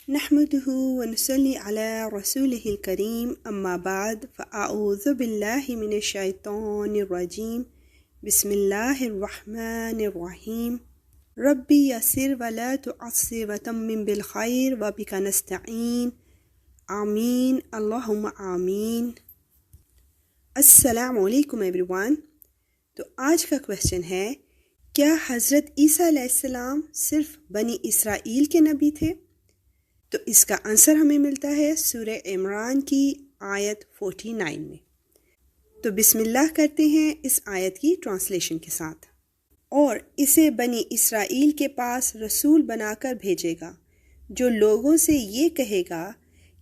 نحمده ونصلي على رسوله الكريم أما بعد فأعوذ بالله من الشيطان الرجيم بسم الله الرحمن الرحيم ربي يسر ولا تعسر وتمم بالخير وبك نستعين آمين اللهم آمين. السلام علیکم ایوری تو آج کا کویسچن ہے، کیا حضرت عیسیٰ علیہ السلام صرف بنی اسرائیل کے نبی تھے؟ تو اس کا آنسر ہمیں ملتا ہے سورہ عمران کی آیت 49 میں. تو بسم اللہ کرتے ہیں اس آیت کی ٹرانسلیشن کے ساتھ. اور اسے بنی اسرائیل کے پاس رسول بنا کر بھیجے گا جو لوگوں سے یہ کہے گا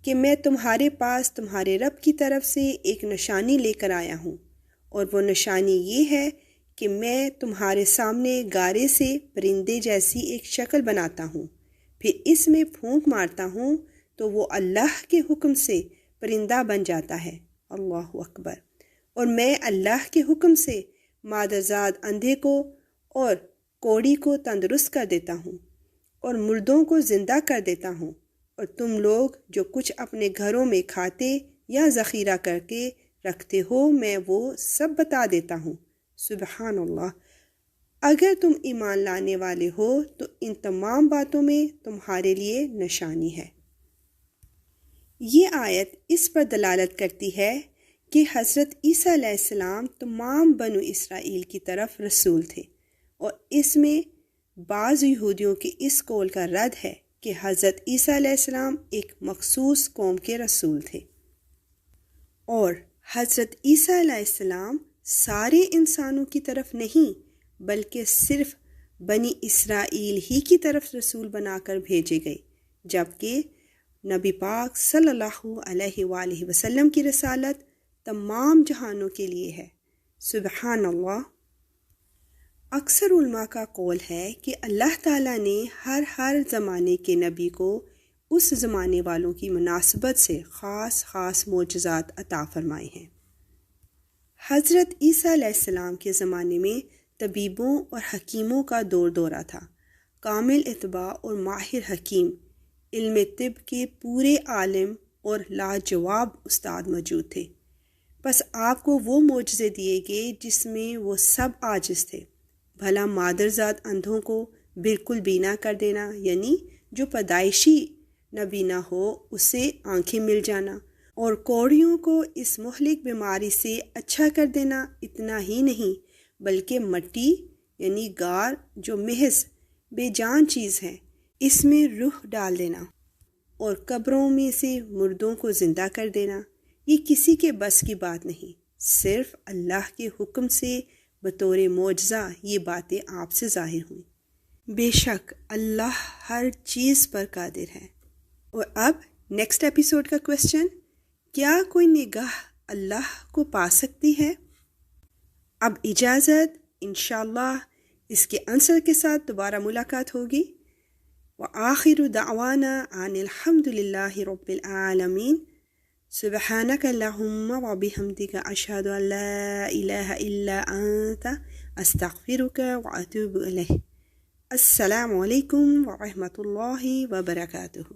کہ میں تمہارے پاس تمہارے رب کی طرف سے ایک نشانی لے کر آیا ہوں، اور وہ نشانی یہ ہے کہ میں تمہارے سامنے گارے سے پرندے جیسی ایک شکل بناتا ہوں، پھر اس میں پھونک مارتا ہوں تو وہ اللہ کے حکم سے پرندہ بن جاتا ہے. اللہ اکبر. اور میں اللہ کے حکم سے مادرزاد اندھے کو اور کوڑی کو تندرست کر دیتا ہوں اور مردوں کو زندہ کر دیتا ہوں، اور تم لوگ جو کچھ اپنے گھروں میں کھاتے یا ذخیرہ کر کے رکھتے ہو میں وہ سب بتا دیتا ہوں. سبحان اللہ. اگر تم ایمان لانے والے ہو تو ان تمام باتوں میں تمہارے لیے نشانی ہے. یہ آیت اس پر دلالت کرتی ہے کہ حضرت عیسیٰ علیہ السلام تمام بنو اسرائیل کی طرف رسول تھے، اور اس میں بعض یہودیوں کے اس قول کا رد ہے کہ حضرت عیسیٰ علیہ السلام ایک مخصوص قوم کے رسول تھے، اور حضرت عیسیٰ علیہ السلام سارے انسانوں کی طرف نہیں بلکہ صرف بنی اسرائیل ہی کی طرف رسول بنا کر بھیجے گئے، جبکہ نبی پاک صلی اللہ علیہ وآلہ وسلم کی رسالت تمام جہانوں کے لیے ہے. سبحان اللہ. اکثر علماء کا قول ہے کہ اللہ تعالیٰ نے ہر زمانے کے نبی کو اس زمانے والوں کی مناسبت سے خاص معجزات عطا فرمائے ہیں. حضرت عیسیٰ علیہ السلام کے زمانے میں طبیبوں اور حکیموں کا دورہ تھا. کامل اتباع اور ماہر حکیم، علم طب کے پورے عالم اور لاجواب استاد موجود تھے. بس آپ کو وہ معجزے دیے گئے جس میں وہ سب عاجز تھے. بھلا مادرزاد اندھوں کو بالکل بینا کر دینا، یعنی جو پیدائشی نابینا ہو اسے آنکھیں مل جانا، اور کوڑیوں کو اس مہلک بیماری سے اچھا کر دینا. اتنا ہی نہیں بلکہ مٹی یعنی گار جو محض بے جان چیز ہے اس میں روح ڈال دینا، اور قبروں میں سے مردوں کو زندہ کر دینا. یہ کسی کے بس کی بات نہیں، صرف اللہ کے حکم سے بطور معجزہ یہ باتیں آپ سے ظاہر ہوئیں. بے شک اللہ ہر چیز پر قادر ہے. اور اب نیکسٹ ایپیسوڈ کا کویسچن، کیا کوئی نگاہ اللہ کو پا سکتی ہے؟ اب اجازت، انشاءاللہ اس کے آنسر کے ساتھ دوبارہ ملاقات ہوگی. وآخر دعوانا ان الحمد للہ رب العالمین. سبحانک اللہم وبحمدک اشہد ان لا الہ الا انت استغفرک واتوب الیک. السلام علیکم ورحمۃ اللہ وبرکاتہ.